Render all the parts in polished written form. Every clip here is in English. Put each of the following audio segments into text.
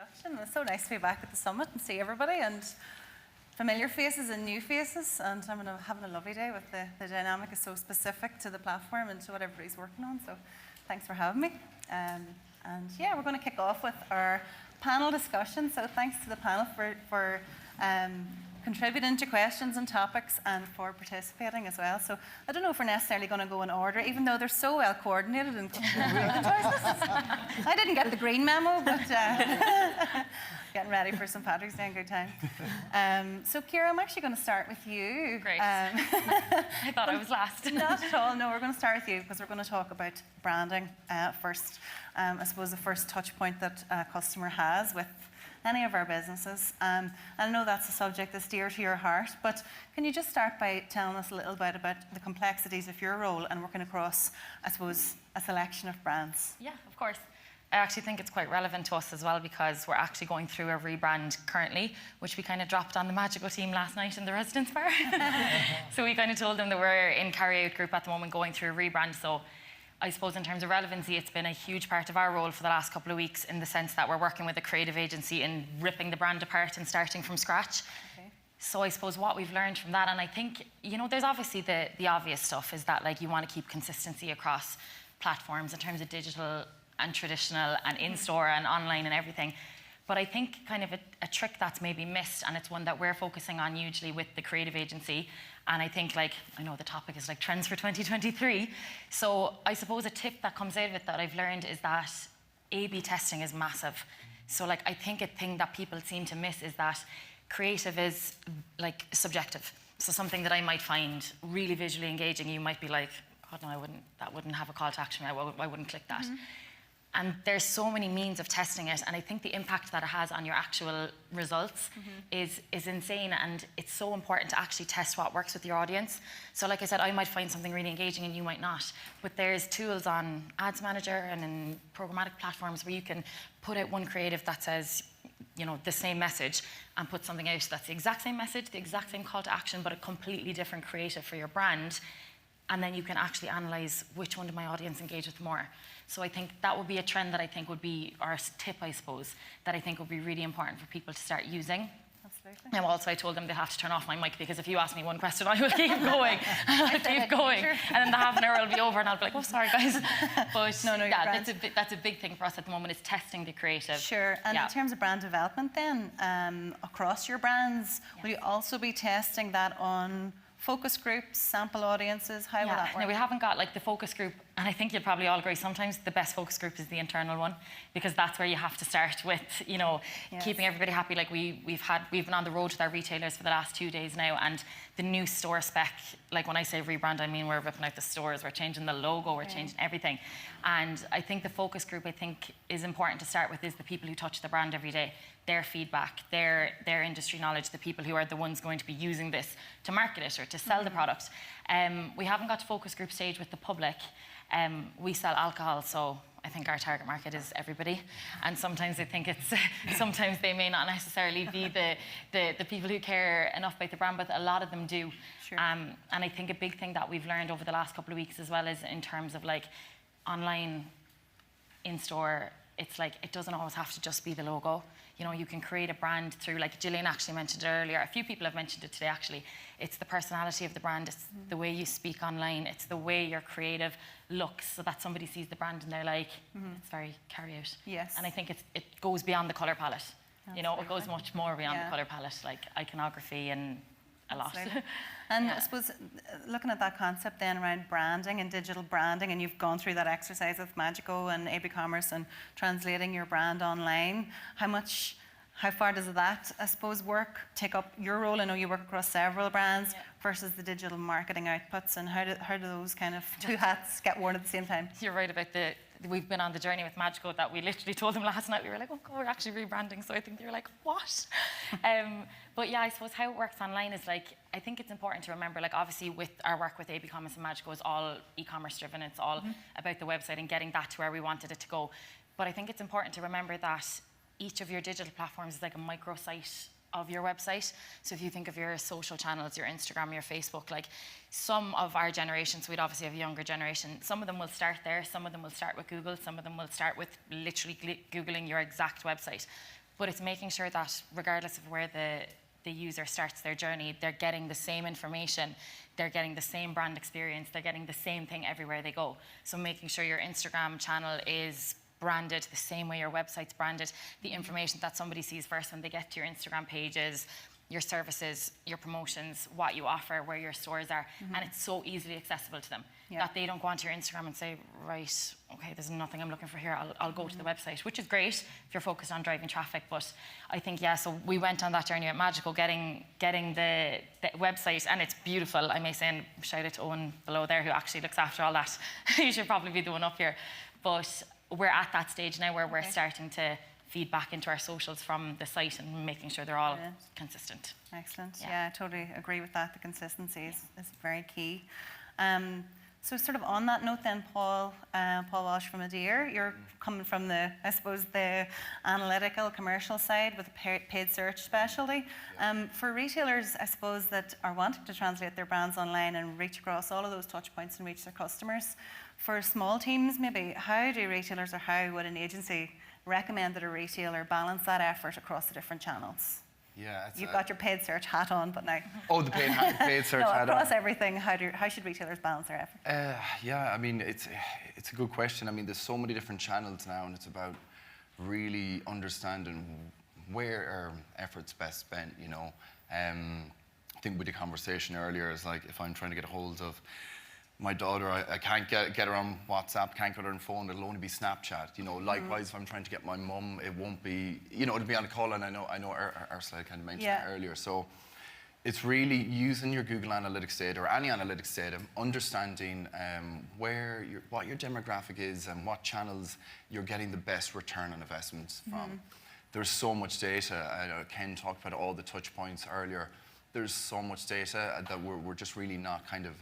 It's so nice to be back at the summit and see everybody and familiar faces and new faces, and I'm having a lovely day with the dynamic is so specific to the platform and to what everybody's working on, so thanks for having me. And yeah, we're going to kick off with our panel discussion, so thanks to the panel for contributing to questions and topics and for participating as well. So I don't know if we're necessarily going to go in order, even though they're so well coordinated and I didn't get the green memo, but getting ready for St. Patrick's Day in good time. So Ciara, I'm actually going to start with you. Great. I thought I was last. Not at all. No, we're going to start with you because we're going to talk about branding first. I suppose the first touch point that a customer has with any of our businesses. And I know that's a subject that's dear to your heart, but can you just start by telling us a little bit about the complexities of your role and working across, I suppose, a selection of brands? Yeah, of course. I actually think it's quite relevant to us as well because we're actually going through a rebrand currently, which we kind of dropped on the Magical team last night in the residence bar. So we kind of told them that we're in Carryout Group at the moment going through a rebrand. So I suppose in terms of relevancy, it's been a huge part of our role for the last couple of weeks in the sense that we're working with a creative agency and ripping the brand apart and starting from scratch. Okay. So I suppose what we've learned from that, and I think, you know, there's obviously the obvious stuff is that like you want to keep consistency across platforms in terms of digital and traditional and in-store and online and everything. But I think kind of a trick that's maybe missed, and it's one that we're focusing on hugely with the creative agency. And I think, like, I know the topic is like trends for 2023. So I suppose a tip that comes out of it that I've learned is that A/B testing is massive. So like, I think a thing that people seem to miss is that creative is like subjective. So something that I might find really visually engaging, you might be like, oh no, that wouldn't have a call to action. I wouldn't click that. Mm-hmm. And there's so many means of testing it, and I think the impact that it has on your actual results is insane, and it's so important to actually test what works with your audience. So like I said, I might find something really engaging and you might not, but there's tools on Ads Manager and in programmatic platforms where you can put out one creative that says, you know, the same message and put something out that's the exact same message, the exact same call to action, but a completely different creative for your brand. And then you can actually analyze which one did my audience engage with more. So I think that would be a trend that I think would be, or a tip, I suppose, that I think would be really important for people to start using. Absolutely. Now, also, I told them they have to turn off my mic because if you ask me one question, I will keep going. I'll keep going. Sure. And then the half an hour will be over and I'll be like, oh, sorry, guys. But no, yeah, that's a big thing for us at the moment is testing the creative. Sure. And in terms of brand development then, across your brands, will you also be testing that on focus groups, sample audiences? How will that work? No, we haven't got like the focus group, and I think you'll probably all agree, sometimes the best focus group is the internal one, because that's where you have to start with, you know, keeping everybody happy. Like we've been on the road with our retailers for the last 2 days now, and the new store spec, like when I say rebrand, I mean we're ripping out the stores, we're changing the logo, we're changing everything. And I think the focus group, I think, is important to start with is the people who touch the brand every day, their feedback, their industry knowledge, the people who are the ones going to be using this to market it or to sell the product. We haven't got to focus group stage with the public. We sell alcohol, so I think our target market is everybody. And sometimes I think sometimes they may not necessarily be the people who care enough about the brand, but a lot of them do. Sure. And I think a big thing that we've learned over the last couple of weeks as well is in terms of like online, in-store, it's like it doesn't always have to just be the logo. You know, you can create a brand through, like Gillian actually mentioned it earlier, a few people have mentioned it today actually, it's the personality of the brand, it's the way you speak online, it's the way your creative looks so that somebody sees the brand and they're like, it's very carryout. Yes. And I think it goes beyond the colour palette. Absolutely. You know, it goes much more beyond the colour palette, like iconography and a lot. And I suppose looking at that concept then around branding and digital branding, and you've gone through that exercise with Magico and eCommerce and translating your brand online, how far does that, I suppose, take up your role? I know you work across several brands versus the digital marketing outputs, and how do those kind of two hats get worn at the same time? You're right about we've been on the journey with Magico that we literally told them last night. We were like, oh God, we're actually rebranding. So I think they were like, what? But yeah, I suppose how it works online is like, I think it's important to remember, like obviously with our work with eCommerce and Magico is all e-commerce driven. It's all about the website and getting that to where we wanted it to go. But I think it's important to remember that each of your digital platforms is like a microsite of your website. So if you think of your social channels, your Instagram, your Facebook, like some of our generations, we'd obviously have a younger generation, some of them will start there, some of them will start with Google, some of them will start with literally Googling your exact website. But it's making sure that regardless of where the user starts their journey, they're getting the same information, they're getting the same brand experience, they're getting the same thing everywhere they go. So making sure your Instagram channel is branded the same way your website's branded, the information that somebody sees first when they get to your Instagram pages, your services, your promotions, what you offer, where your stores are, and it's so easily accessible to them that they don't go onto your Instagram and say, right, okay, there's nothing I'm looking for here, I'll go to the website, which is great if you're focused on driving traffic. But I think, so we went on that journey at Magical, getting the website, and it's beautiful, I may say, and shout out to Owen below there who actually looks after all that. You should probably be the one up here. But we're at that stage now where we're starting to feed back into our socials from the site and making sure they're all consistent. Excellent. Yeah, I totally agree with that. The consistency is very key. So sort of on that note then, Paul Walsh from Adhere, you're coming from the analytical commercial side with a paid search specialty. For retailers, I suppose, that are wanting to translate their brands online and reach across all of those touch points and reach their customers, for small teams maybe, how do retailers, or how would an agency recommend that a retailer balance that effort across the different channels? Yeah, you've got your paid search hat on, but now. Oh, the paid search hat on. Across everything, how should retailers balance their effort? Yeah, I mean, it's a good question. I mean, there's so many different channels now, and it's about really understanding where our efforts best spent. You know, I think with the conversation earlier is like, if I'm trying to get a hold of my daughter, I can't get her on WhatsApp, can't get her on phone, it'll only be Snapchat. You know, likewise, if I'm trying to get my mum, it won't be, you know, it'll be on a call, and I know Ursula kind of mentioned that earlier. So it's really using your Google Analytics data or any analytics data, understanding what your demographic is and what channels you're getting the best return on investments from. There's so much data. Ken talked about all the touch points earlier. There's so much data that we're just really not kind of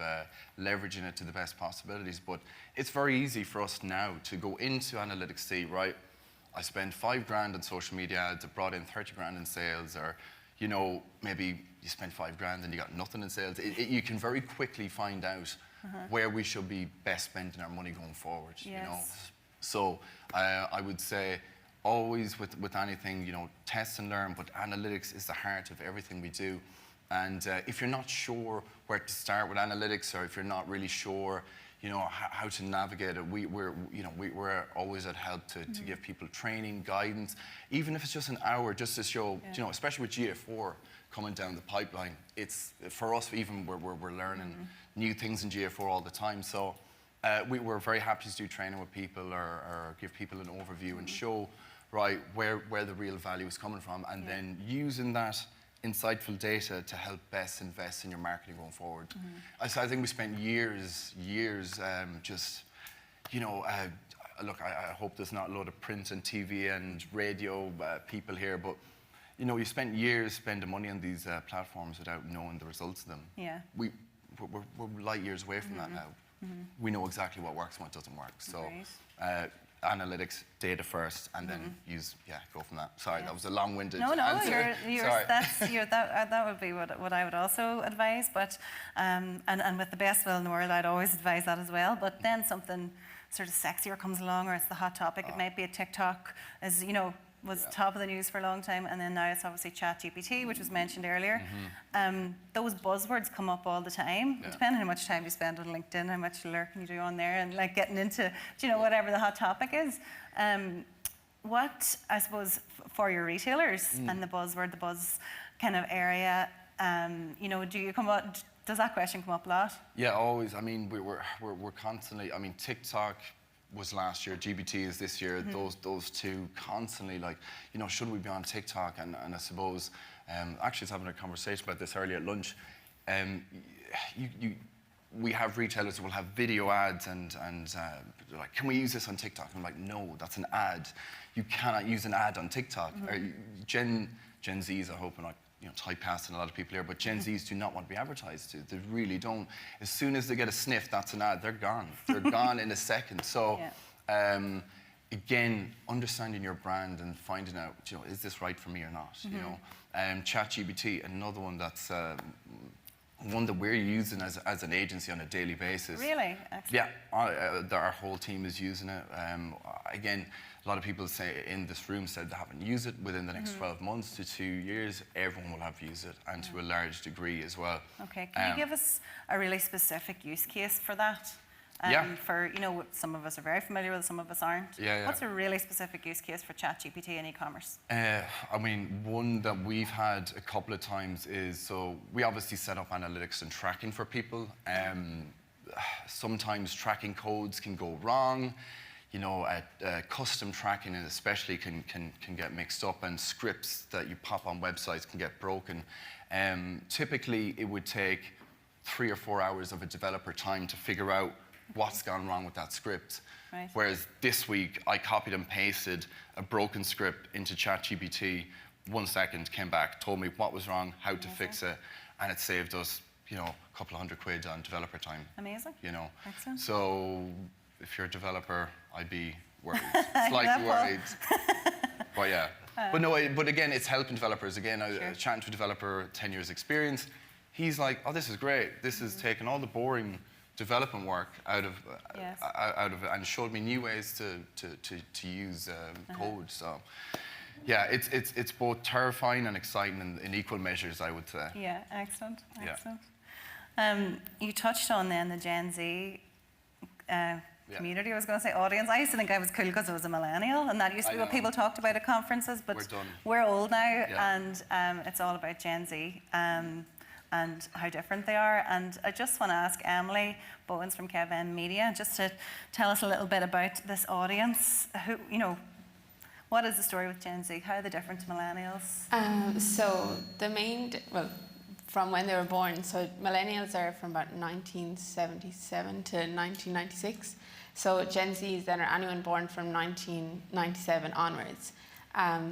leveraging it to the best possibilities. But it's very easy for us now to go into analytics, see, right, I spent $5,000 on social media ads, it brought in 30 grand in sales, or, you know, maybe you spent $5,000 and you got nothing in sales. You can very quickly find out where we should be best spending our money going forward, you know. So I would say always with anything, you know, test and learn, but analytics is the heart of everything we do. And if you're not sure where to start with analytics, or if you're not really sure, you know, how to navigate it, we're always at help to give people training, guidance, even if it's just an hour, just to show, you know, especially with GA4 coming down the pipeline. It's for us, even we're learning new things in GA4 all the time. So we're very happy to do training with people, or give people an overview and show, right, where the real value is coming from, and then using that insightful data to help best invest in your marketing going forward. I think we spent years just, you know, look, I hope there's not a lot of print and TV and radio people here, but, you know, you spent years spending money on these platforms without knowing the results of them. Yeah. We're light years away from that now. We know exactly what works and what doesn't work. So analytics, data first, and then go from that. Sorry, that was a long-winded answer. That would be what I would also advise. But and with the best will in the world, I'd always advise that as well. But then something sort of sexier comes along, or it's the hot topic. It might be a TikTok, as you know, was top of the news for a long time, and then now it's obviously ChatGPT, which was mentioned earlier. Those buzzwords come up all the time. Depending on how much time you spend on LinkedIn, how much lurking you do on there, and like getting into, you know, whatever the hot topic is. What, I suppose, for your retailers and the buzz kind of area, you know, does that question come up a lot? Yeah, always. I mean, we're constantly, I mean, TikTok was last year, GBT is this year. Those two constantly, like, you know, should we be on TikTok? And I suppose, actually I was having a conversation about this earlier at lunch. We have retailers who will have video ads, and they're like, can we use this on TikTok? And I'm like, no, that's an ad. You cannot use an ad on TikTok. Gen Zs, I hope I'm not, you know, typecasting a lot of people here, but Gen Zs do not want to be advertised to. They really don't. As soon as they get a sniff, that's an ad, they're gone. They're gone in a second. So, again, understanding your brand and finding out, you know, is this right for me or not? You know, ChatGPT, another one that's one that we're using as an agency on a daily basis. Really? Excellent. Yeah, our whole team is using it. Again, a lot of people say in this room said they haven't used it. Within the next 12 months to 2 years, everyone will have used it, and to a large degree as well. Okay, can you give us a really specific use case for that? Yeah. For, you know, some of us are very familiar with it, some of us aren't. Yeah. What's a really specific use case for ChatGPT and e-commerce? I mean, one that we've had a couple of times is, so we obviously set up analytics and tracking for people. Sometimes tracking codes can go wrong. You know, custom tracking and especially can get mixed up, and scripts that you pop on websites can get broken. Typically, it would take 3 or 4 hours of a developer time to figure out what's gone wrong with that script. Right. Whereas this week, I copied and pasted a broken script into ChatGPT. 1 second, came back, told me what was wrong, how to fix it, and it saved us, you know, a couple of £100 on developer time. Amazing. You know. Excellent. So if you're a developer, I'd be worried, slightly worried. But yeah. But no, but again, it's helping developers. Again, I was chatting to a developer, 10 years experience. He's like, oh, this is great. This is taking all the boring development work out of it, and showed me new ways to use code. So yeah, it's both terrifying and exciting in equal measures, I would say. Yeah, excellent. Yeah. You touched on then the Gen Z community, I was going to say audience. I used to think I was cool because I was a millennial, and that used to be what people talked about at conferences, but we're old now, and it's all about Gen Z. And how different they are. And I just want to ask Emily Bowens from KevEm Media just to tell us a little bit about this audience. Who, you know, what is the story with Gen Z? How are they different to millennials? So the main, well, from when they were born, so millennials are from about 1977 to 1996. So Gen Zs then are anyone born from 1997 onwards.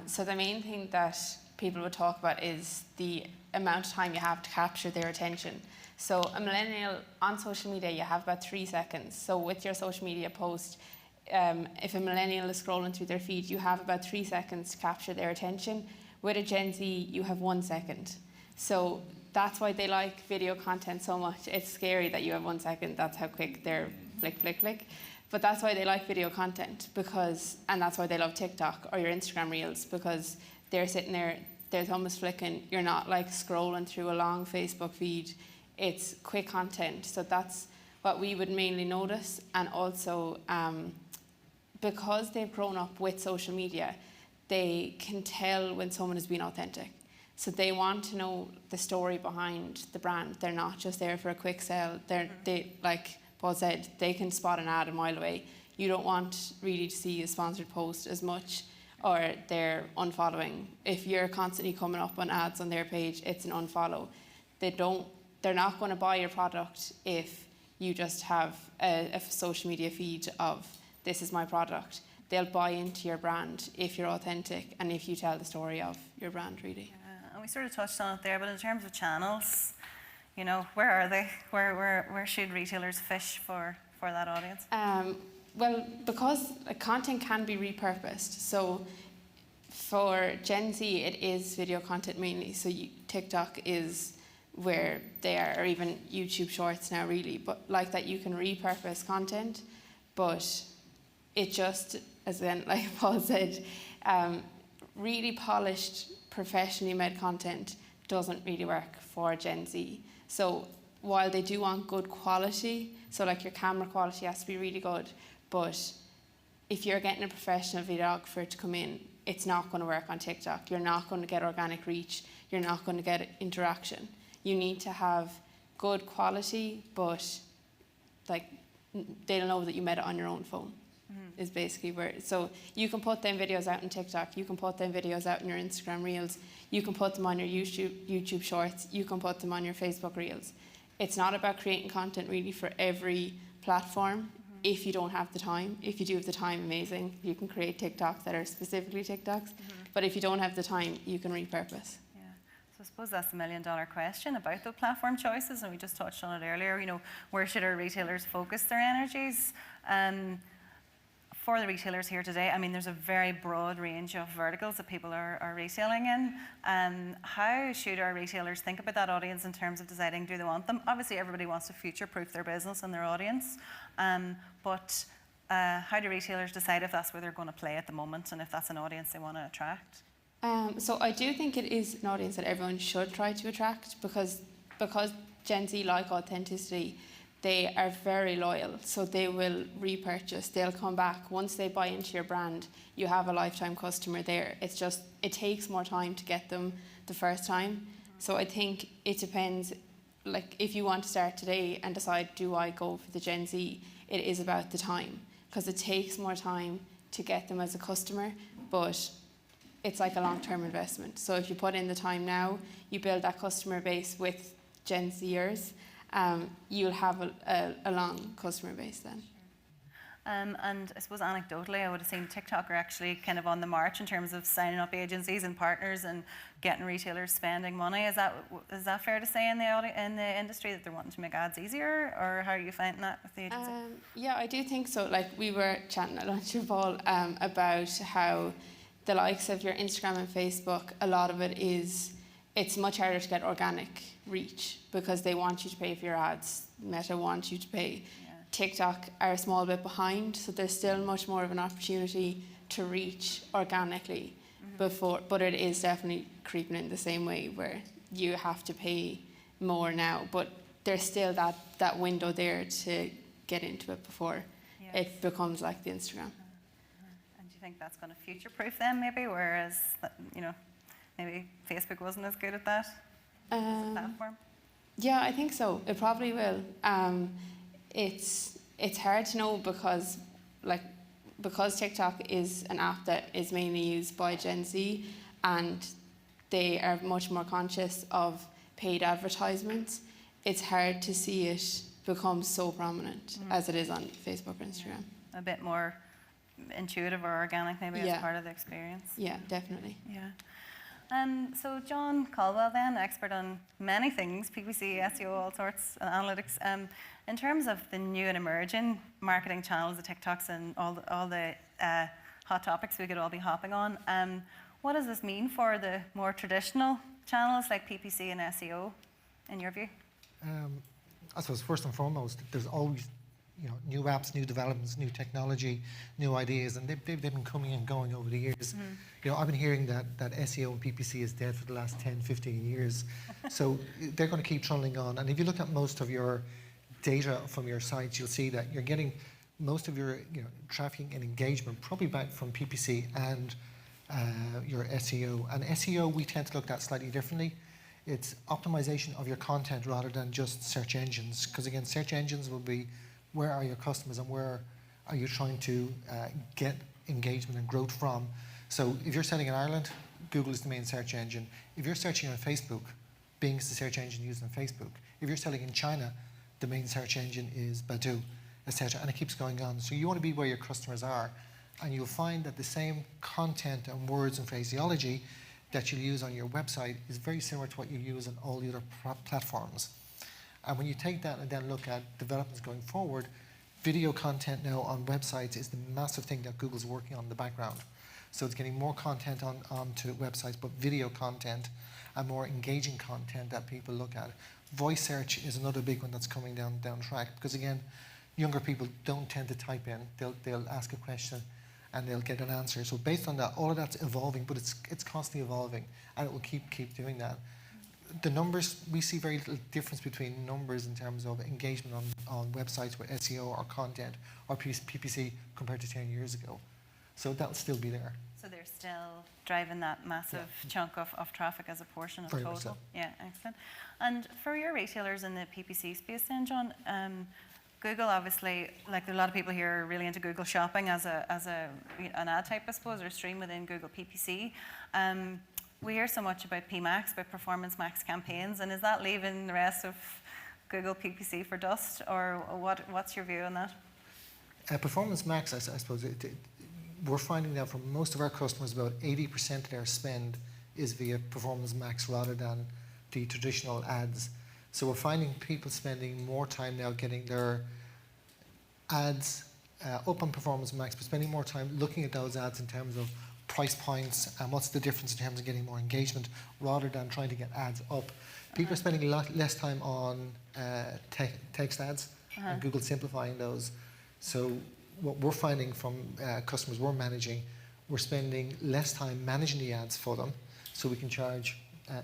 So the main thing that people would talk about is the amount of time you have to capture their attention. So a millennial on social media, you have about 3 seconds. So with your social media post, if a millennial is scrolling through their feed, you have about 3 seconds to capture their attention. With a Gen Z, you have 1 second. So that's why they like video content so much. It's scary that you have 1 second. That's how quick they're flick, flick, flick. But that's why they like video content, and that's why they love TikTok or your Instagram Reels, because they're sitting there, their thumb is flicking. You're not like scrolling through a long Facebook feed. It's quick content. So that's what we would mainly notice. And also, because they've grown up with social media, they can tell when someone is being authentic. So they want to know the story behind the brand. They're not just there for a quick sell. They, like Paul said, they can spot an ad a mile away. You don't want really to see a sponsored post as much, or they're unfollowing. If you're constantly coming up on ads on their page, it's an unfollow. They're not going to buy your product if you just have a social media feed of, this is my product. They'll buy into your brand if you're authentic and if you tell the story of your brand, really. And we sort of touched on it there, but in terms of channels, you know, where are they? Where should retailers fish for that audience? Well, because content can be repurposed. So for Gen Z, it is video content mainly. So TikTok is where they are, or even YouTube Shorts now, really. But like that, you can repurpose content, but it just, as then, like Paul said, really polished, professionally made content doesn't really work for Gen Z. So while they do want good quality, so like your camera quality has to be really good, but if you're getting a professional videographer to come in, it's not going to work on TikTok. You're not going to get organic reach. You're not going to get interaction. You need to have good quality, but like they'll know that you made it on your own phone. Is basically where. So you can put them videos out on TikTok. You can put them videos out in your Instagram Reels. You can put them on your YouTube Shorts. You can put them on your Facebook Reels. It's not about creating content really for every platform. If you don't have the time. If you do have the time, amazing. You can create TikToks that are specifically TikToks. But if you don't have the time, you can repurpose. Yeah. So I suppose that's the $1 million question about the platform choices, and we just touched on it earlier. You know, where should our retailers focus their energies? for the retailers here today, I mean, there's a very broad range of verticals that people are retailing in. How should our retailers think about that audience in terms of deciding, do they want them? Obviously, everybody wants to future-proof their business and their audience, but how do retailers decide if that's where they're going to play at the moment and if that's an audience they want to attract? So I do think it is an audience that everyone should try to attract because Gen Z like authenticity. They are very loyal, so they will repurchase. They'll come back. Once they buy into your brand, you have a lifetime customer there. It's just, it takes more time to get them the first time. So I think it depends, like if you want to start today and decide, do I go for the Gen Z? It is about the time, because it takes more time to get them as a customer, but it's like a long-term investment. So if you put in the time now, you build that customer base with Gen Zers, you'll have a long customer base then. And I suppose anecdotally, I would have seen TikTok are actually kind of on the march in terms of signing up agencies and partners and getting retailers spending money. Is that fair to say in the industry that they're wanting to make ads easier, or how are you finding that with the agency? Yeah, I do think so. Like we were chatting at lunch with Paul about how the likes of your Instagram and Facebook, a lot of it is, it's much harder to get organic reach because they want you to pay for your ads. Meta wants you to pay. Yeah. TikTok are a small bit behind, so there's still much more of an opportunity to reach organically but it is definitely creeping in the same way where you have to pay more now, but there's still that window there to get into it before it becomes like the Instagram. And do you think that's going to future-proof them maybe, whereas, maybe Facebook wasn't as good at that as a platform? Yeah, I think so. It probably will. It's hard to know because TikTok is an app that is mainly used by Gen Z, and they are much more conscious of paid advertisements. It's hard to see it become so prominent as it is on Facebook or Instagram. Yeah. A bit more intuitive or organic maybe as part of the experience. Yeah, definitely. Yeah. So John Caldwell then, expert on many things, PPC, SEO, all sorts, analytics. In terms of the new and emerging marketing channels, the TikToks and all the hot topics we could all be hopping on, what does this mean for the more traditional channels like PPC and SEO, in your view? I suppose first and foremost, there's always new apps, new developments, new technology, new ideas, and they've been coming and going over the years. I've been hearing that SEO and PPC is dead for the last 10, 15 years. So they're going to keep trundling on. And if you look at most of your data from your sites, you'll see that you're getting most of your traffic and engagement probably back from PPC and your SEO. And SEO, we tend to look at slightly differently. It's optimization of your content rather than just search engines. Because again, search engines will be where are your customers and where are you trying to get engagement and growth from. So if you're selling in Ireland, Google is the main search engine. If you're searching on Facebook, Bing is the search engine used on Facebook. If you're selling in China, the main search engine is Baidu, etc. And it keeps going on. So you want to be where your customers are, and you'll find that the same content and words and phraseology that you'll use on your website is very similar to what you use on all the other platforms. And when you take that and then look at developments going forward, video content now on websites is the massive thing that Google's working on in the background. So it's getting more content onto websites, but video content and more engaging content that people look at. Voice search is another big one that's coming down track, because again, younger people don't tend to type in. They'll ask a question and they'll get an answer. So based on that, all of that's evolving, but it's constantly evolving, and it will keep doing that. The numbers, we see very little difference between numbers in terms of engagement on websites with SEO or content or PPC compared to 10 years ago. So that'll still be there. So they're still driving that massive chunk of traffic as a portion of very total. Much so. Yeah, excellent. And for your retailers in the PPC space then, John, Google obviously, like there are a lot of people here are really into Google Shopping as an ad type, I suppose, or stream within Google PPC. We hear so much about PMax, about Performance Max campaigns, and is that leaving the rest of Google PPC for dust, or what's your view on that? Performance Max, I suppose, we're finding that for most of our customers, about 80% of their spend is via Performance Max rather than the traditional ads. So we're finding people spending more time now getting their ads up on Performance Max, but spending more time looking at those ads in terms of price points and what's the difference in terms of getting more engagement rather than trying to get ads up. People are spending a lot less time on text ads and Google simplifying those. So what we're finding from customers we're managing, we're spending less time managing the ads for them so we can charge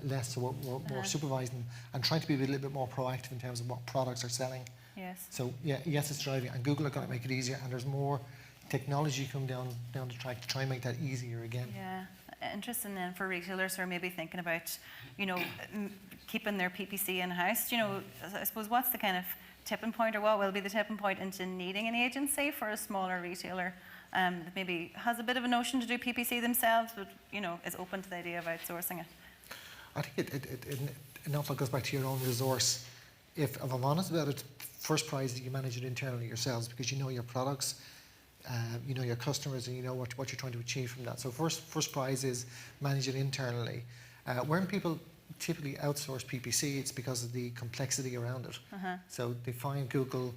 less. So we're supervising and trying to be a little bit more proactive in terms of what products are selling. Yes. So yes, it's driving, and Google are going to make it easier, and there's more technology coming down the track to try and make that easier again. Yeah, interesting then for retailers who are maybe thinking about, keeping their PPC in-house. I suppose what's the kind of tipping point, or what will be the tipping point into needing an agency for a smaller retailer that maybe has a bit of a notion to do PPC themselves, but is open to the idea of outsourcing it? I think it an awful lot goes back to your own resource. If I'm honest about it, first prize is you manage it internally yourselves because you know your products, you know your customers, and you know what you're trying to achieve from that. So first prize is manage it internally. When people typically outsource PPC, it's because of the complexity around it. So they find Google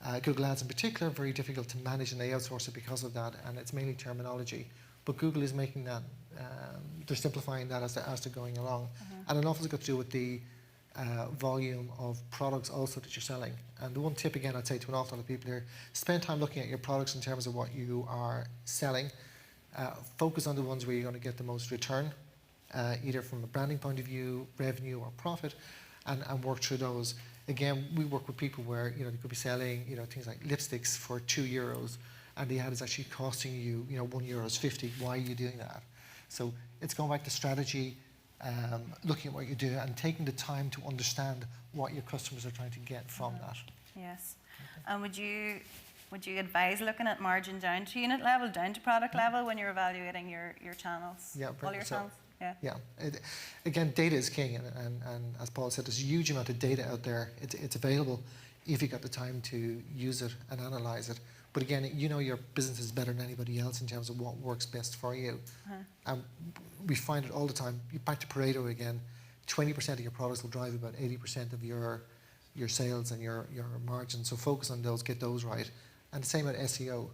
Ads in particular very difficult to manage, and they outsource it because of that, and it's mainly terminology. But Google is making that, they're simplifying that as they're going along. And an awful lot got to do with the volume of products also that you're selling. And the one tip again I'd say to an awful lot of people here, spend time looking at your products in terms of what you are selling. Focus on the ones where you're going to get the most return, either from a branding point of view, revenue or profit, and work through those. Again, we work with people where they could be selling things like lipsticks for €2, and the ad is actually costing you €1.50. Why are you doing that? So it's going back to strategy, looking at what you do and taking the time to understand what your customers are trying to get from that. Yes. And would you advise looking at margin down to unit level, down to product level when you're evaluating your channels? Yeah, all your channels? Yeah. Again, data is king, and as Paul said, there's a huge amount of data out there. It's available if you've got the time to use it and analyze it. But again, your business is better than anybody else in terms of what works best for you. And we find it all the time. Back to Pareto again, 20% of your products will drive about 80% of your sales and your margin. So focus on those, get those right. And the same about SEO.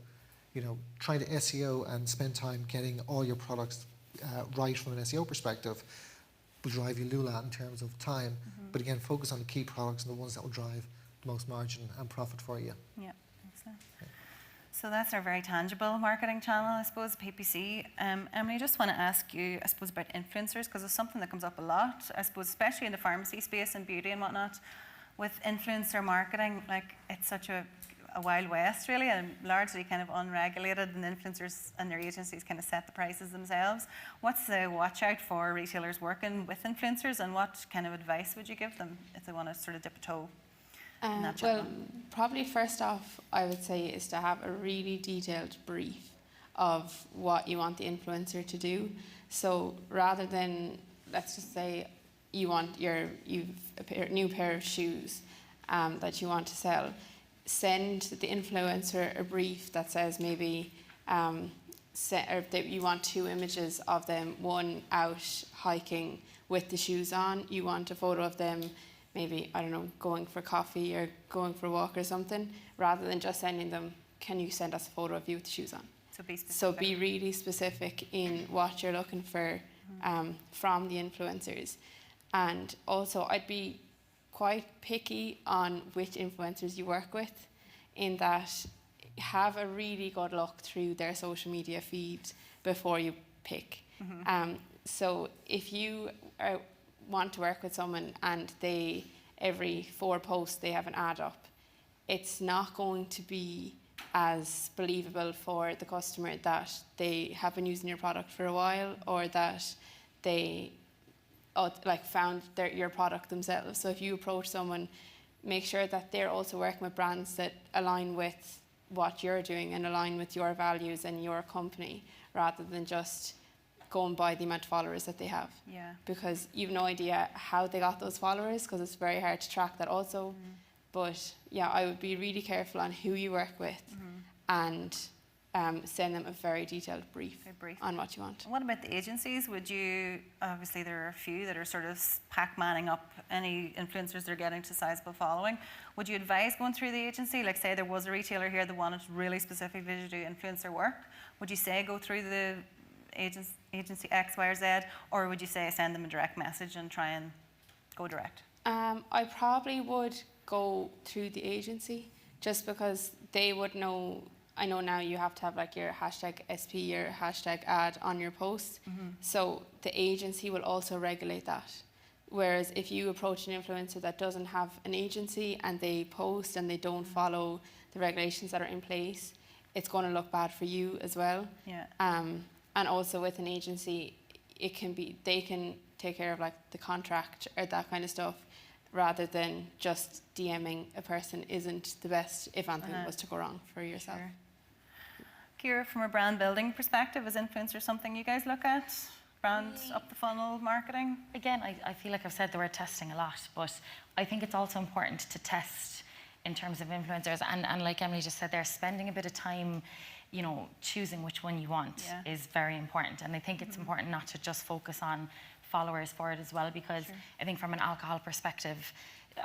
Trying to SEO and spend time getting all your products right from an SEO perspective will drive you lula in terms of time. But again, focus on the key products and the ones that will drive the most margin and profit for you. Yeah, excellent. So that's our very tangible marketing channel, I suppose, PPC. Emily, I just want to ask you, I suppose, about influencers, because it's something that comes up a lot, I suppose, especially in the pharmacy space and beauty and whatnot. With influencer marketing, it's such a wild west, really, and largely kind of unregulated, and influencers and their agencies kind of set the prices themselves. What's the watch out for retailers working with influencers, and what kind of advice would you give them if they want to sort of dip a toe? Well, probably first off, I would say is to have a really detailed brief of what you want the influencer to do. So rather than, let's just say, you've a new pair of shoes that you want to sell, send the influencer a brief that says maybe that you want 2 images of them, one out hiking with the shoes on. You want a photo of them maybe, I don't know, going for coffee or going for a walk or something, rather than just sending them, can you send us a photo of you with the shoes on? So be specific. So be really specific in what you're looking for from the influencers. And also I'd be quite picky on which influencers you work with, in that have a really good look through their social media feed before you pick. So if you want to work with someone and every 4 posts they have an ad up, it's not going to be as believable for the customer that they have been using your product for a while, or that they found your product themselves. So if you approach someone, make sure that they're also working with brands that align with what you're doing and align with your values and your company, rather than just going by the amount of followers that they have. Yeah. Because you've no idea how they got those followers, because it's very hard to track that also. But yeah, I would be really careful on who you work with and send them a very detailed brief, on what you want. What about the agencies? Would you, obviously there are a few that are sort of pack-manning up any influencers they're getting to sizable following. Would you advise going through the agency? Like say there was a retailer here that wanted really specific visual influencer work. Would you say go through the agency X, Y, or Z? Or would you say send them a direct message and try and go direct? I probably would go through the agency just because they would know. I know now you have to have like your hashtag SP, your hashtag ad on your post. So the agency will also regulate that. Whereas if you approach an influencer that doesn't have an agency and they post and they don't follow the regulations that are in place, it's going to look bad for you as well. Yeah. And also with an agency, it can be, they can take care of like the contract or that kind of stuff, rather than just DMing a person isn't the best if anything was to go wrong for yourself. Sure. Ciara, from a brand building perspective, is influencer something you guys look at? Brand up the funnel marketing? Again, I feel like I've said the word testing a lot, but I think it's also important to test in terms of influencers. And like Emily just said there, spending a bit of time, you know, choosing which one you want is very important. And I think it's important not to just focus on followers for it as well, because I think from an alcohol perspective,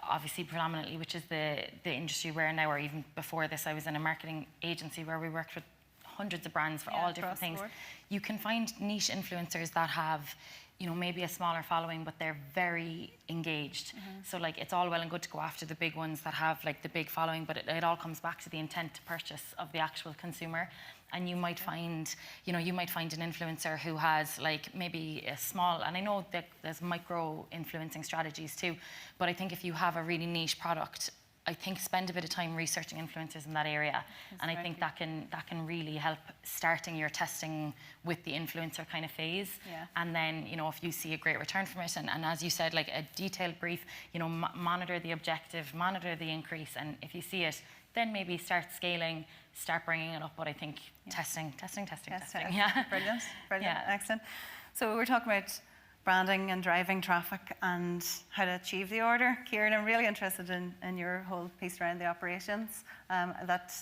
obviously predominantly, which is the industry we're in now, or even before this, I was in a marketing agency where we worked with hundreds of brands for all different things. You can find niche influencers that have, you know, maybe a smaller following, but they're very engaged. So like it's all well and good to go after the big ones that have like the big following, but it all comes back to the intent to purchase of the actual consumer. And you might find, you know, you might find an influencer who has like maybe a small, and I know that there's micro influencing strategies too, but I think if you have a really niche product, I think spend a bit of time researching influencers in that area. And I think that can really help starting your testing with the influencer kind of phase. And then, you know, if you see a great return from it, and as you said, like a detailed brief, you know, monitor the objective, monitor the increase, and if you see it, then maybe start scaling, start bringing it up. But I think testing. Yeah. Brilliant, excellent. So we were talking about branding and driving traffic and how to achieve the order. Ciaran, I'm really interested in your whole piece around the operations. That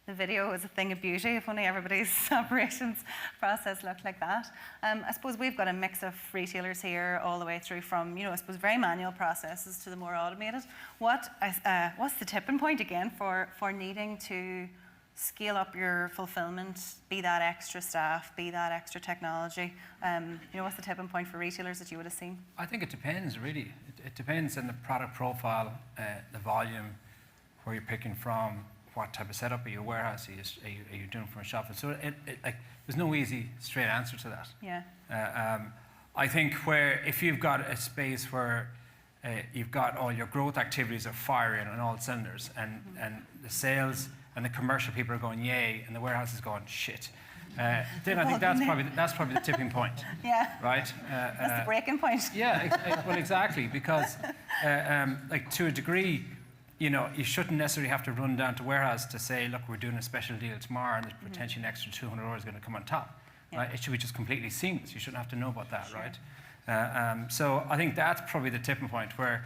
the video is a thing of beauty. If only everybody's operations process looked like that. I suppose we've got a mix of retailers here all the way through from, you know, I suppose very manual processes to the more automated. What's the tipping point again for needing to scale up your fulfillment, be that extra staff, be that extra technology? You know, what's the tipping point for retailers that you would have seen? I think it depends, really. It depends on the product profile, the volume, where you're picking from, what type of setup are you, warehouse are you doing from a shop? So like, there's no easy, straight answer to that. Yeah. I think where, if you've got a space where you've got all your growth activities are firing on all cylinders, and the sales and the commercial people are going yay, and the warehouse is going shit, then I think that's probably the tipping point. Yeah. Right. That's the breaking point. Yeah. Well, exactly, because like to a degree, you know, you shouldn't necessarily have to run down to warehouse to say, look, we're doing a special deal tomorrow, and there's potentially an extra 200 euros going to come on top. Right? It should be just completely seamless. You shouldn't have to know about that, right? So I think that's probably the tipping point where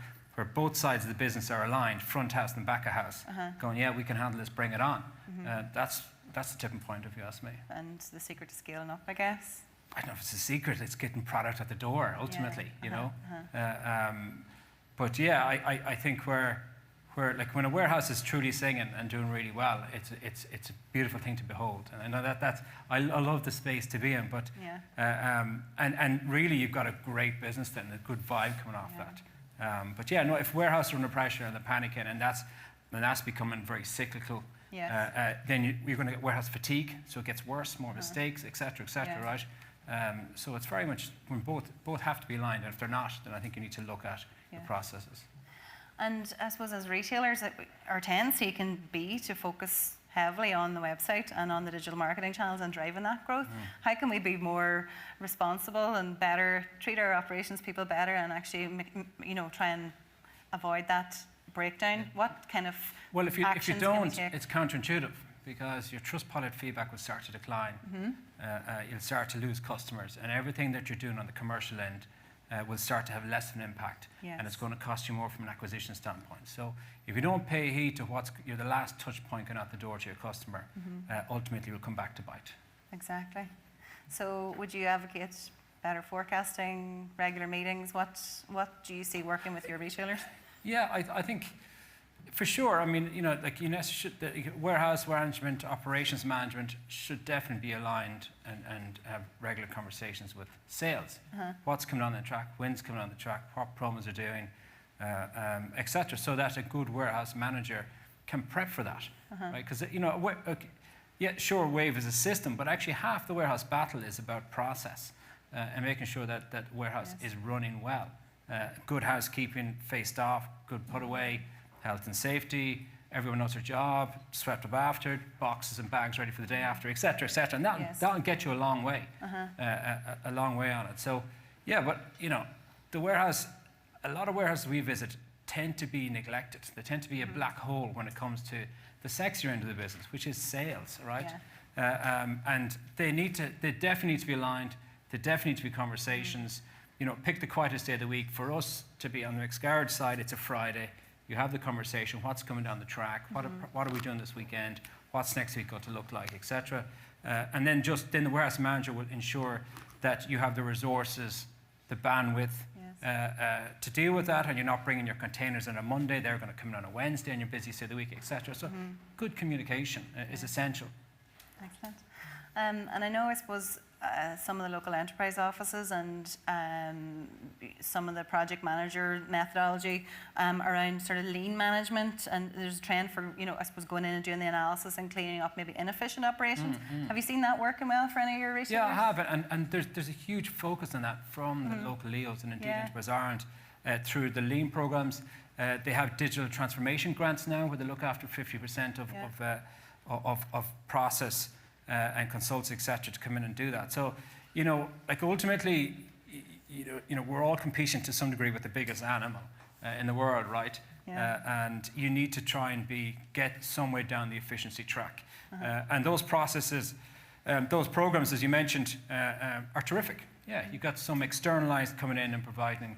both sides of the business are aligned, front house and back of house, going, yeah, we can handle this, bring it on. That's the tipping point, if you ask me. And the secret to scaling up, I guess? I don't know if it's a secret. It's getting product at the door, ultimately, you know. But yeah, I think where like when a warehouse is truly singing and doing really well, it's a beautiful thing to behold. And I know I love the space to be in, but and really you've got a great business then, a good vibe coming off that. But yeah, no, if warehouse are under pressure and they're panicking, and that's becoming very cyclical, then you're going to get warehouse fatigue, so it gets worse, more mistakes, etc., right? So it's very much when both have to be aligned, and if they're not, then I think you need to look at the processes. And I suppose as retailers, our tendency can be to focus heavily on the website and on the digital marketing channels and driving that growth. How can we be more responsible and better, treat our operations people better, and actually, you know, try and avoid that breakdown? What kind of Well, if you actions don't, can we take? it's counterintuitive, because your Trustpilot feedback will start to decline. You'll start to lose customers, and everything that you're doing on the commercial end will start to have less of an impact, Yes. and it's going to cost you more from an acquisition standpoint. So if you don't pay heed to you're the last touch point going out the door to your customer, ultimately will come back to bite. Exactly. So would you advocate better forecasting, regular meetings? What do you see working with your retailers? Yeah, I think for sure. I mean, the warehouse management, operations management should definitely be aligned and have regular conversations with sales. What's coming on the track, when's coming on the track, what promos are doing, etc. So that a good warehouse manager can prep for that, right? Because yeah, sure, Wave is a system, but actually half the warehouse battle is about process and making sure that warehouse is running well. Good housekeeping faced off, good put away, health and safety, everyone knows their job, swept up after, boxes and bags ready for the day after, etc., etc. And that'll get you a long way, a long way on it. So, yeah, but, the warehouse, a lot of warehouses we visit tend to be neglected. They tend to be a black hole when it comes to the sexier end of the business, which is sales, right? And they definitely need to be aligned. There definitely need to be conversations. Pick the quietest day of the week. For us to be on the McScarage side, it's a Friday. You have the conversation, what's coming down the track, what are we doing this weekend, what's next week going to look like, etc. And then the warehouse manager will ensure that you have the resources, the bandwidth to deal with that, and you're not bringing your containers on a Monday, they're going to come in on a Wednesday, and you're busy say the week, etc. So good communication is essential. Excellent. And I know, I suppose, some of the local enterprise offices and some of the project manager methodology around sort of lean management, and there's a trend for, I suppose, going in and doing the analysis and cleaning up maybe inefficient operations. Have you seen that working well for any of your retailers? Yeah, I have, and there's a huge focus on that from the local LEOs and indeed Enterprise Ireland through the lean programs. They have digital transformation grants now where they look after 50% of process and consults, etc., to come in and do that. So, ultimately, we're all competing to some degree with the biggest animal in the world, right? And you need to try and get somewhere down the efficiency track. And those processes, those programs, as you mentioned, are terrific. Yeah, you've got some externalized coming in and providing,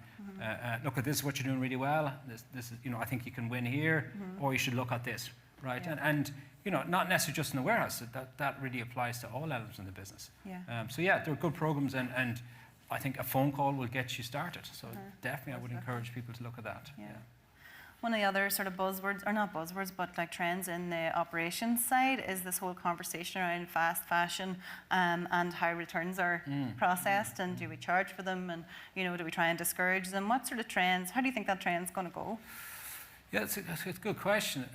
look, this is what you're doing really well. This is, I think you can win here, or you should look at this, right? And not necessarily just in the warehouse. That really applies to all elements in the business. So yeah, they're good programs, and I think a phone call will get you started. So definitely, I would encourage people to look at that. One of the other sort of buzzwords, or not buzzwords, but like trends in the operations side is this whole conversation around fast fashion and how returns are processed, and do we charge for them, and do we try and discourage them? What sort of trends? How do you think that trend's going to go? Yeah, it's a good question.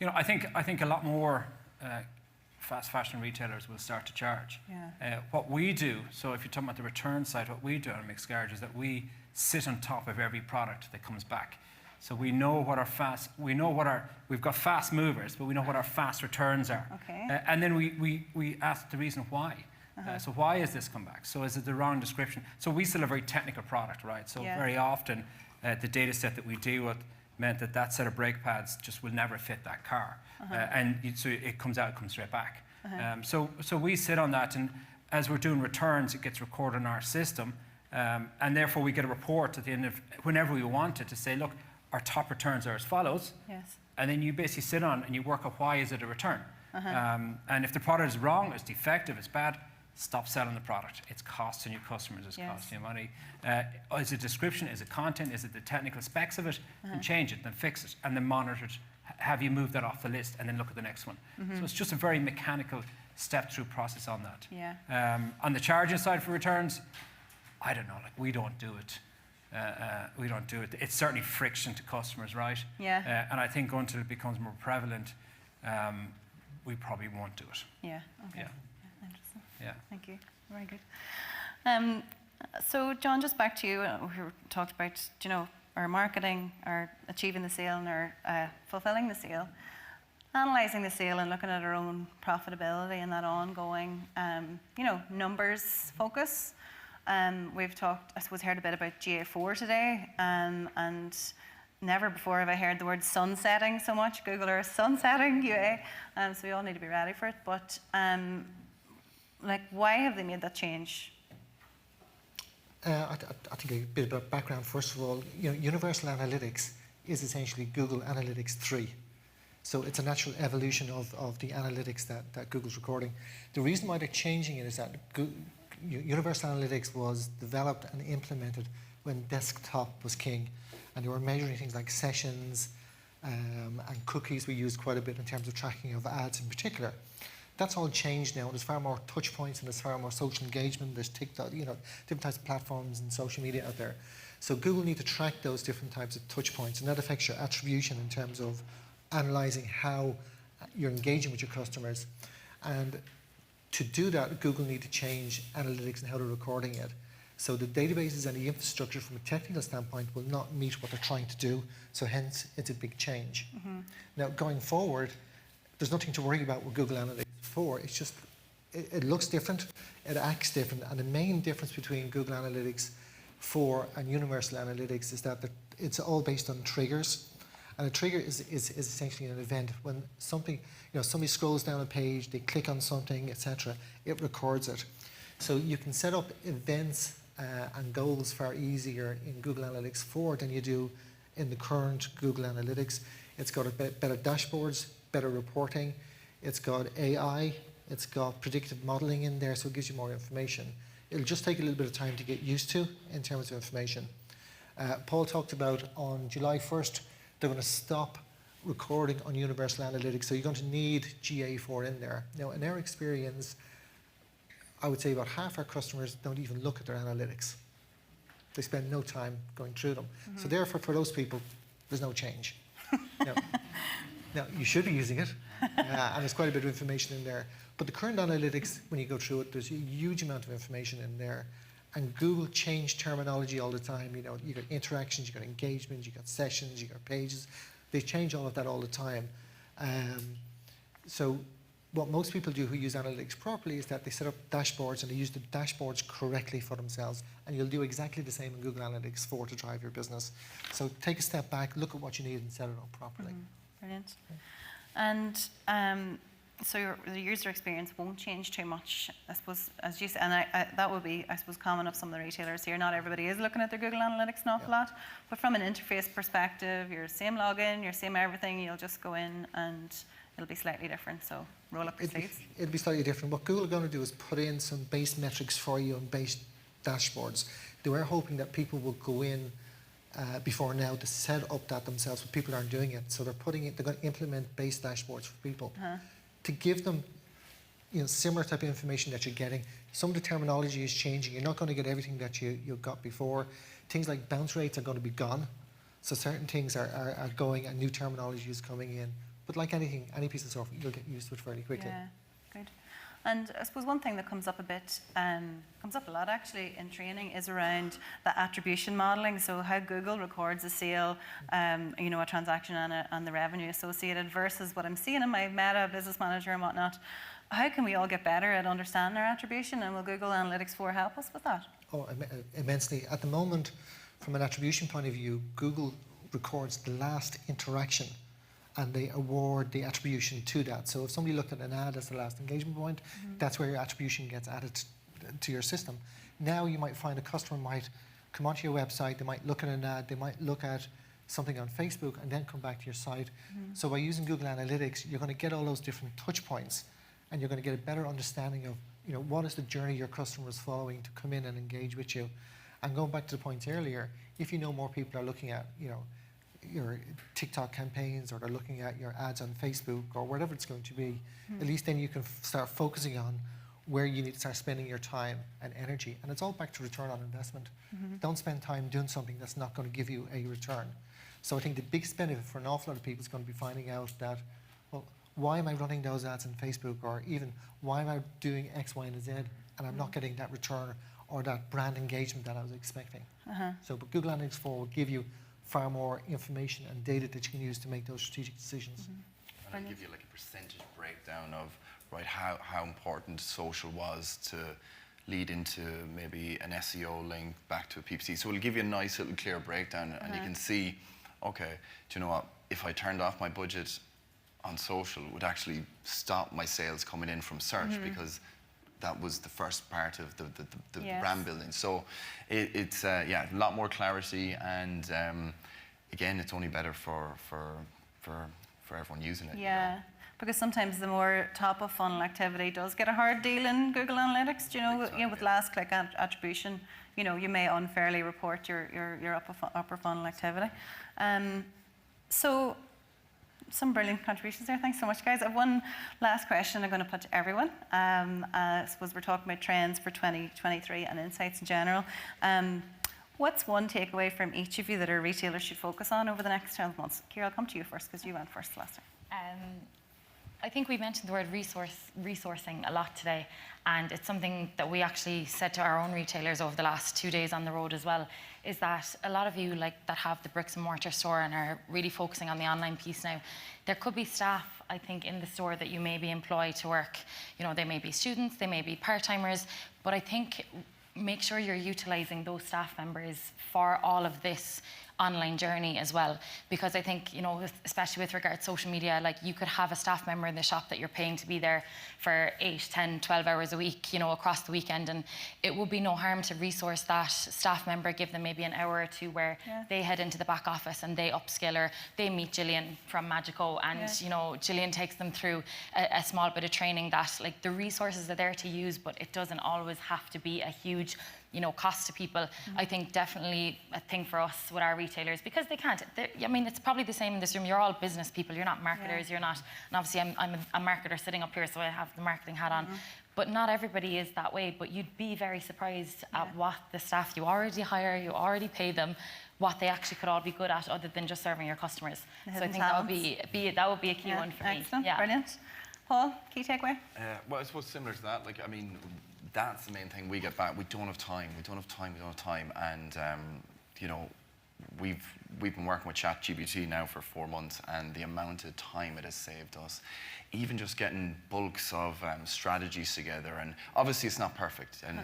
I think a lot more fast fashion retailers will start to charge. What we do, so if you're talking about the return side, what we do on McScarage is that we sit on top of every product that comes back. So we know we've got fast movers, but we know what our fast returns are. And then we ask the reason why. So why is this come back? So is it the wrong description? So we still have a very technical product, right? So very often the data set that we deal with meant that set of brake pads just will never fit that car. So it comes straight back. So we sit on that, and as we're doing returns, it gets recorded in our system, and therefore we get a report at the end of whenever we want it to say, look, our top returns are as follows. And then you basically sit on and you work out why is it a return. And if the product is wrong, it's defective, it's bad, stop selling the product. It's costing you customers, it's costing you money. Is it description, is it content, is it the technical specs of it? And change it, then fix it, and then monitor it. Have you moved that off the list, and then look at the next one. So it's just a very mechanical step-through process on that. On the charging side for returns, I don't know, we don't do it. We don't do it. It's certainly friction to customers, right? And I think until it becomes more prevalent, we probably won't do it. Interesting. Thank you. Very good. So, John, just back to you. We talked about, our marketing, our achieving the sale, and our fulfilling the sale. Analysing the sale and looking at our own profitability and that ongoing, numbers focus. We've talked, I suppose, heard a bit about GA4 today, and never before have I heard the word sunsetting so much. Google Earth sunsetting UA, so we all need to be ready for it. But why have they made that change? I think a bit of background. First of all, Universal Analytics is essentially Google Analytics 3. So it's a natural evolution of the analytics that Google's recording. The reason why they're changing it is that Universal Analytics was developed and implemented when desktop was king. And they were measuring things like sessions and cookies we used quite a bit in terms of tracking of ads in particular. That's all changed now. There's far more touch points and there's far more social engagement. There's TikTok, different types of platforms and social media out there. So Google need to track those different types of touch points, and that affects your attribution in terms of analyzing how you're engaging with your customers. And to do that, Google need to change analytics and how they're recording it. So the databases and the infrastructure from a technical standpoint will not meet what they're trying to do. So hence, it's a big change. Now, going forward, there's nothing to worry about with Google Analytics 4. It's just, it looks different, it acts different. And the main difference between Google Analytics 4 and Universal Analytics is that it's all based on triggers. And a trigger is essentially an event. When something, somebody scrolls down a page, they click on something, etc., it records it. So you can set up events and goals far easier in Google Analytics 4 than you do in the current Google Analytics. It's got better dashboards, better reporting. It's got AI. It's got predictive modeling in there, so it gives you more information. It'll just take a little bit of time to get used to in terms of information. Paul talked about on July 1st, they're going to stop recording on Universal Analytics, so you're going to need GA4 in there. Now, in our experience, I would say about half our customers don't even look at their analytics. They spend no time going through them. So therefore, for those people, there's no change. Now, you should be using it, and there's quite a bit of information in there. But the current analytics, when you go through it, there's a huge amount of information in there. And Google changed terminology all the time. You got interactions, you got engagement, you got sessions, you got pages. They change all of that all the time. So what most people do who use analytics properly is that they set up dashboards and they use the dashboards correctly for themselves. And you'll do exactly the same in Google Analytics 4 to drive your business. So take a step back, look at what you need and set it up properly. Brilliant. And so the user experience won't change too much, I suppose, as you said, and that would be, I suppose, common of some of the retailers here. Not everybody is looking at their Google Analytics an awful lot, but from an interface perspective, your same login, your same everything, you'll just go in and it'll be slightly different, so roll up your sleeves. It'll be slightly different. What Google are going to do is put in some base metrics for you and base dashboards. They were hoping that people will go in before now to set up that themselves, but people aren't doing it. So they're going to implement base dashboards for people to give them similar type of information that you're getting. Some of the terminology is changing. You're not going to get everything that you got before. Things like bounce rates are going to be gone. So certain things are going and new terminology is coming in. But like anything, any piece of software, you'll get used to it fairly quickly. Yeah, good. And I suppose one thing that comes up a bit, comes up a lot actually in training, is around the attribution modelling. So how Google records a sale, a transaction and the revenue associated versus what I'm seeing in my Meta Business Manager and whatnot. How can we all get better at understanding our attribution, and will Google Analytics 4 help us with that? Oh, immensely. At the moment, from an attribution point of view, Google records the last interaction and they award the attribution to that. So if somebody looked at an ad as the last engagement point, that's where your attribution gets added to your system. Now you might find a customer might come onto your website, they might look at an ad, they might look at something on Facebook and then come back to your site. So by using Google Analytics, you're going to get all those different touch points and you're going to get a better understanding of what is the journey your customer is following to come in and engage with you. And going back to the points earlier, if you know more people are looking at your TikTok campaigns or they're looking at your ads on Facebook or whatever it's going to be, at least then you can start focusing on where you need to start spending your time and energy. And it's all back to return on investment. Don't spend time doing something that's not going to give you a return. So I think the biggest benefit for an awful lot of people is going to be finding out that, well, why am I running those ads on Facebook, or even why am I doing X, Y, and Z and I'm not getting that return or that brand engagement that I was expecting. So but Google Analytics 4 will give you far more information and data that you can use to make those strategic decisions. And I'll give you like a percentage breakdown of how important social was to lead into maybe an SEO link back to a PPC. So it'll give you a nice little clear breakdown and you can see, okay, do you know what, if I turned off my budget on social, it would actually stop my sales coming in from search because that was the first part of the Yes. brand building. So it's a lot more clarity, and again, it's only better for everyone using it. Yeah. You know? Because sometimes the more top of funnel activity does get a hard deal in Google Analytics. Do you know, Exactly. with last click attribution, you know, you may unfairly report your upper funnel activity. So some brilliant contributions there. Thanks so much, guys. I have one last question I'm going to put to everyone. I suppose we're talking about trends for 2023 and insights in general. What's one takeaway from each of you that our retailers should focus on over the next 12 months? Ciara, I'll come to you first because you went first last time. I think we mentioned the word resourcing a lot today, and it's something that we actually said to our own retailers over the last 2 days on the road as well, is that a lot of you that have the bricks and mortar store and are really focusing on the online piece now, there could be staff, I think, in the store that you may be employed to work. You know, they may be students, they may be part-timers, but I think make sure you're utilising those staff members for all of this online journey as well, because I think, you know, especially with regard to social media, like you could have a staff member in the shop that you're paying to be there for 8, 10, 12 hours a week, you know, across the weekend, and it would be no harm to resource that staff member, give them maybe an hour or two where they head into the back office and they upskill, or they meet Gillian from Magico, and you know, Gillian takes them through a small bit of training. That, like, the resources are there to use, but it doesn't always have to be a huge, you know, cost to people. I think definitely a thing for us with our retailers, because they can't. I mean, it's probably the same in this room. You're all business people. You're not marketers. You're not. And obviously, I'm a marketer sitting up here, so I have the marketing hat on. But not everybody is that way. But you'd be very surprised at what the staff you already hire, you already pay them, what they actually could all be good at, other than just serving your customers. So I think that would be a key one for me. Excellent. Brilliant. Paul, key takeaway? Well, I suppose similar to that. Like, I mean, that's the main thing we get back. We don't have time. And you know, we've been working with ChatGPT now for 4 months, and the amount of time it has saved us. Even just getting bulks of strategies together, and obviously it's not perfect, and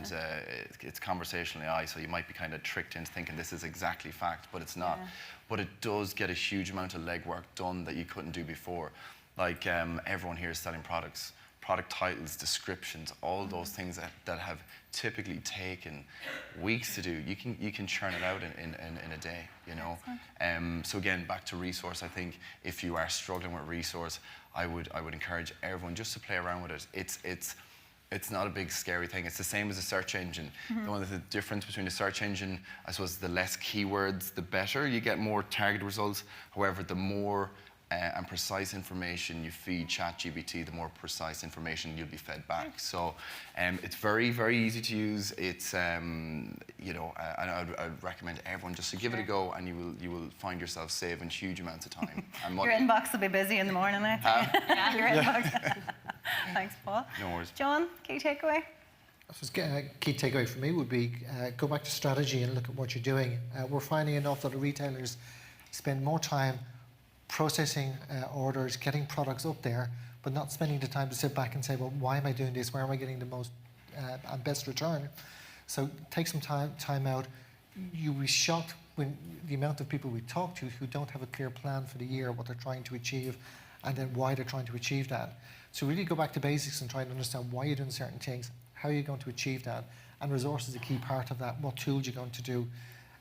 it's conversational AI, so you might be kind of tricked into thinking this is exactly fact, but it's not. But it does get a huge amount of legwork done that you couldn't do before. Like, everyone here is selling products. Product titles, descriptions, all those things that have typically taken weeks to do, you can churn it out in a day, you know. So again, back to resource. I think if you are struggling with resource, I would encourage everyone just to play around with it. It's not a big scary thing. It's the same as a search engine. The difference between a search engine, I suppose, the less keywords, the better. You get more targeted results. However, the more and precise information you feed ChatGPT, the more precise information you'll be fed back. So it's very, very easy to use. It's you know, and I'd recommend everyone just to give it a go, and you will find yourself saving huge amounts of time and money. Your inbox will be busy in the morning, I think. Your inbox. Thanks, Paul. No worries. John, key takeaway? I suppose a key takeaway for me would be go back to strategy and look at what you're doing. We're finding enough that the retailers spend more time processing orders, getting products up there, but not spending the time to sit back and say, well, why am I doing this? Where am I getting the most and best return? So take some time out. You'll be shocked when the amount of people we talk to who don't have a clear plan for the year, what they're trying to achieve, and then why they're trying to achieve that. So really go back to basics and try and understand why you're doing certain things, how you're going to achieve that, and resource is a key part of that, what tools you're going to do.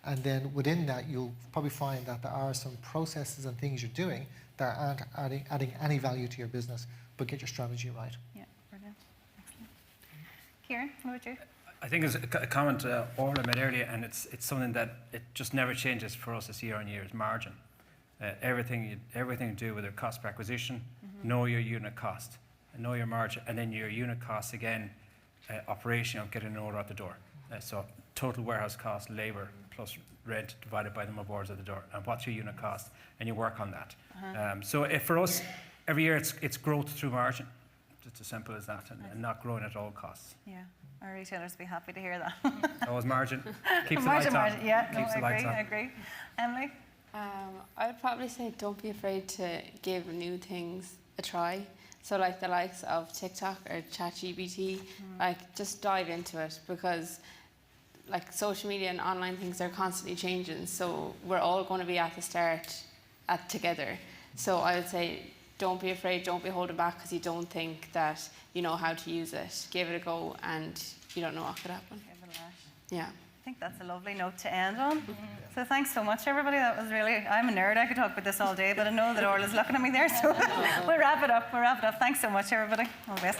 And then within that, you'll probably find that there are some processes and things you're doing that aren't adding any value to your business, but get your strategy right. Yeah, brilliant. Excellent. Ciaran, what about you? I think it's a comment Orla made earlier, and it's something that it just never changes for us this year on year, is margin. Everything you do with your cost per acquisition, know your unit cost, and know your margin, and then your unit cost again, operation of getting an order out the door. So total warehouse cost, labour, plus rent divided by the number of orders at the door, and what's your unit cost, and you work on that. So if for us, every year it's growth through margin. It's as simple as that, and not growing at all costs. Yeah, our retailers will be happy to hear that. Always margin. Keeps the lights on. Yeah, Keeps the lights on. I agree. Emily? I'd probably say don't be afraid to give new things a try. So like the likes of TikTok or ChatGPT, like just dive into it, because like social media and online things are constantly changing. So we're all going to be at the start together. So I would say don't be afraid, don't be holding back because you don't think that you know how to use it. Give it a go, and you don't know what could happen. Give it a lash. Yeah. I think that's a lovely note to end on. So thanks so much, everybody. That was really, I'm a nerd. I could talk about this all day, but I know that Orla's looking at me there, so we'll wrap it up. Thanks so much, everybody. All the best.